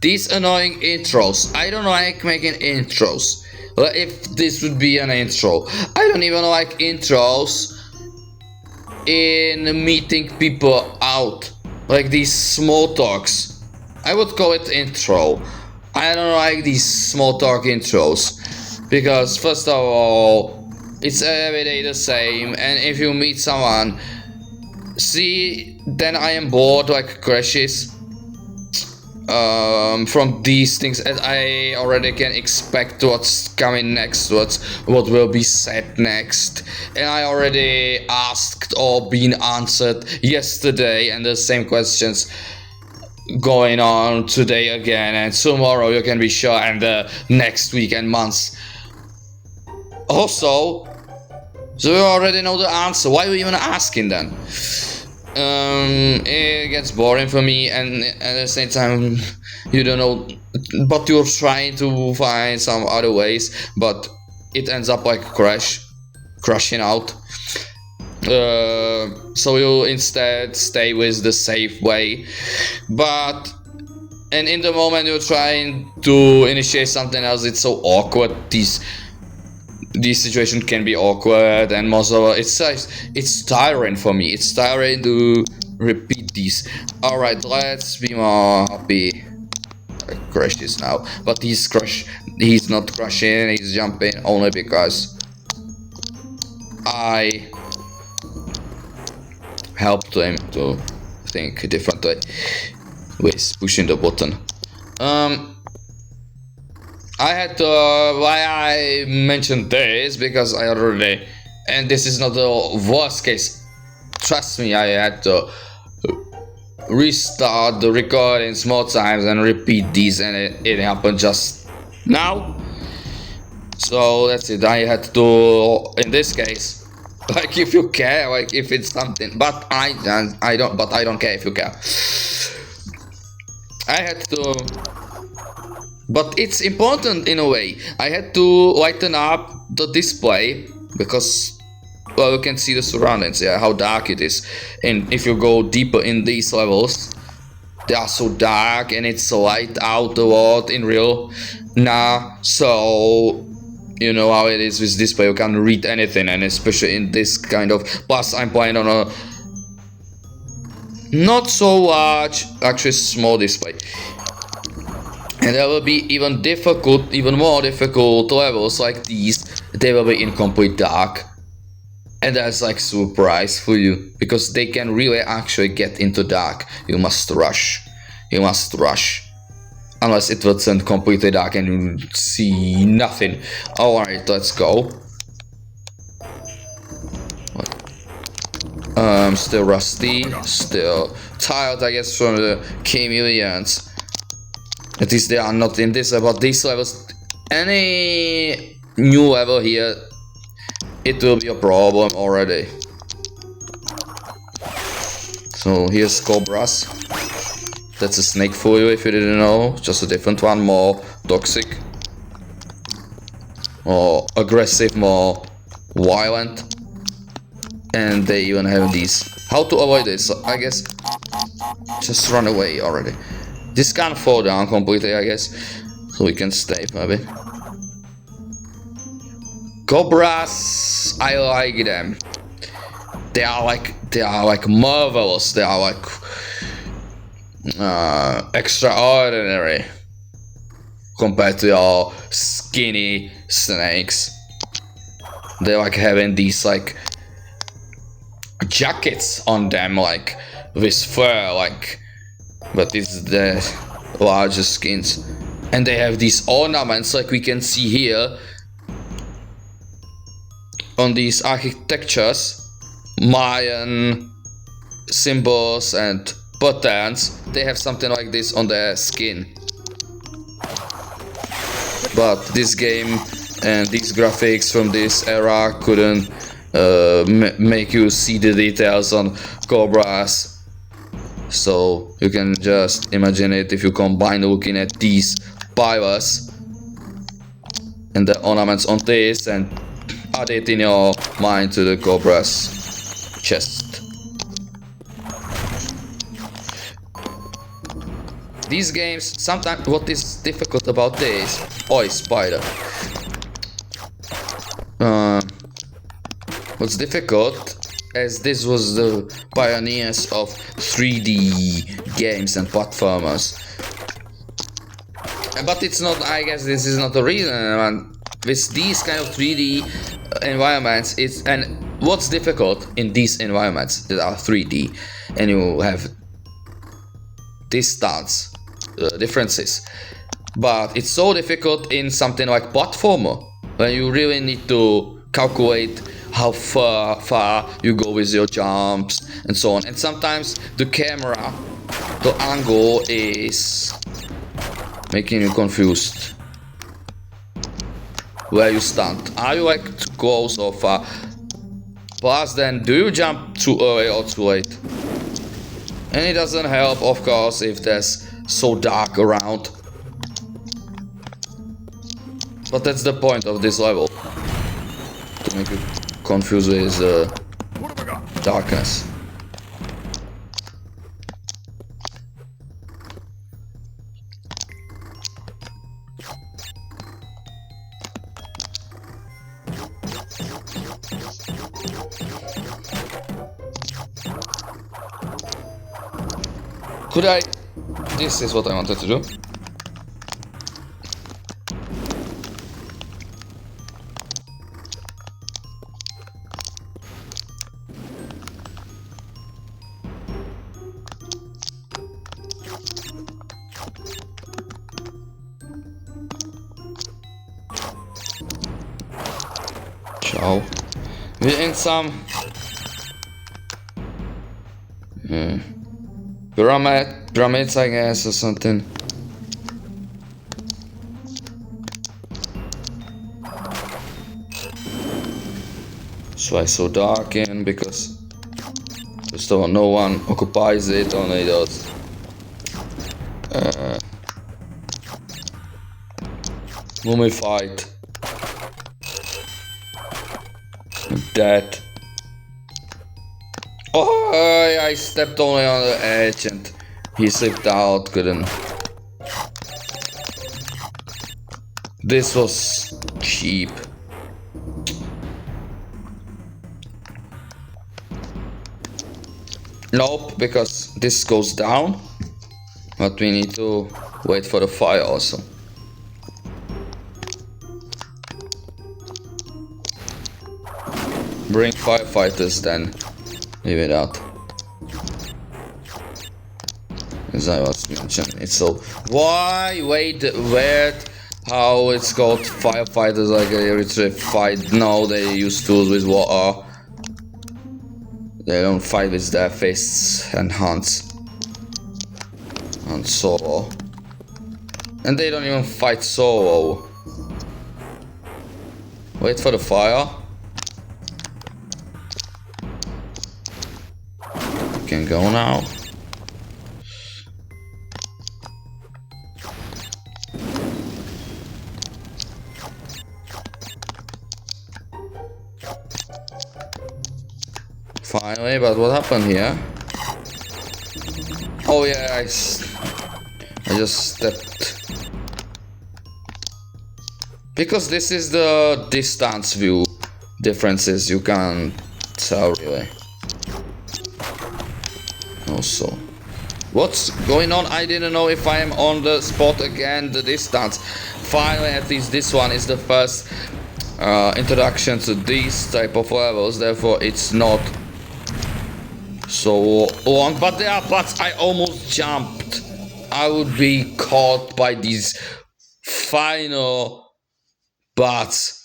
These annoying intros. I don't like making intros. Well, if this would be an intro. I don't even like intros in meeting people out. Like these small talks. I would call it intro. I don't like these small talk intros. Because first of all, it's every day the same, and if you meet someone, see, then I am bored like crashes from these things, as I already can expect what's coming next, what will be said next, and I already asked or been answered yesterday, and the same questions going on today again, and tomorrow you can be sure, and the next week and months. Also, so you already know the answer. Why are you even asking then? It gets boring for me, and at the same time, you don't know, but you're trying to find some other ways, but it ends up like crashing out. So you instead stay with the safe way, and in the moment you're trying to initiate something else, it's so awkward. These situations can be awkward, and most of it's tiring for me. It's tiring to repeat these. Alright, let's be more happy. I crash this now, but he's not crashing, he's jumping only because I helped him to think a different way with pushing the button. I had to, why I mentioned this, because I already, and this is not the worst case, trust me, I had to restart the recordings more times and repeat these, and it happened just now. So that's it, I had to, in this case, like if you care, like if it's something, but I don't care if you care. I had to, but it's important in a way. I had to lighten up the display because, well, you can see the surroundings, yeah, how dark it is. And if you go deeper in these levels, they are so dark and it's so light out a lot in real now. So you know how it is with display, you can't read anything, and especially in this kind of, plus I'm playing on a not so large, actually small display. And there will be even more difficult levels like these. They will be in complete dark, and that's like surprise for you, because they can really actually get into dark. You must rush. Unless it wasn't completely dark and you see nothing. Alright, let's go. Still rusty, still tired, I guess, from the chameleons. At least they are not in this level. These levels, any new level here, it will be a problem already. So here's cobras. That's a snake for you if you didn't know. Just a different one, more toxic, more aggressive, more violent. And they even have these. How to avoid this? I guess just run away already. This can't fall down completely, I guess, so we can stay maybe. Cobras, I like them. They are like marvelous. They are like extraordinary compared to your skinny snakes. They like having these like jackets on them, like with fur, like. But it's the largest skins, and they have these ornaments like we can see here on these architectures, Mayan symbols and patterns. They have something like this on their skin. But this game and these graphics from this era couldn't make you see the details on cobras. So you can just imagine it if you combine looking at these pillars and the ornaments on this and add it in your mind to the cobra's chest. these games, sometimes what is difficult about this... Oi, spider. What's difficult, as this was the pioneers of 3D games and platformers. But it's not, I guess this is not the reason, man. With these kind of 3D environments, and what's difficult in these environments that are 3D, and you have distance differences, but it's so difficult in something like platformer, when you really need to calculate how far you go with your jumps and so on, and sometimes the camera, the angle is making you confused where you stand. Are you like too close or far? Plus then, do you jump too early or too late? And it doesn't help, of course, if there's so dark around. But that's the point of this level, to make you confused with darkness. Could I... This is what I wanted to do. Ciao. We're in some... pyramids, I guess, or something. That's why it's so dark in, because first of all, no one occupies it, only those mummified dead. Oh, I stepped only on the edge and he slipped out, couldn't. This was cheap. Nope, because this goes down. But we need to wait for the fire also. Bring firefighters then. Leave it out. As I was mentioning, it's so... Why? Wait, where? How it's called firefighters, like a retrieve fight? No, they use tools with water. They don't fight with their fists and hands. And solo. And they don't even fight solo. Wait for the fire. Can go now. Finally, but what happened here? Oh yeah, I just stepped. Because this is the distance view differences, you can't tell really. Also, what's going on? I didn't know if I am on the spot again, the distance. Finally, at least this one is the first introduction to these type of levels, therefore it's not so long. But there are parts I almost jumped. I would be caught by these final parts.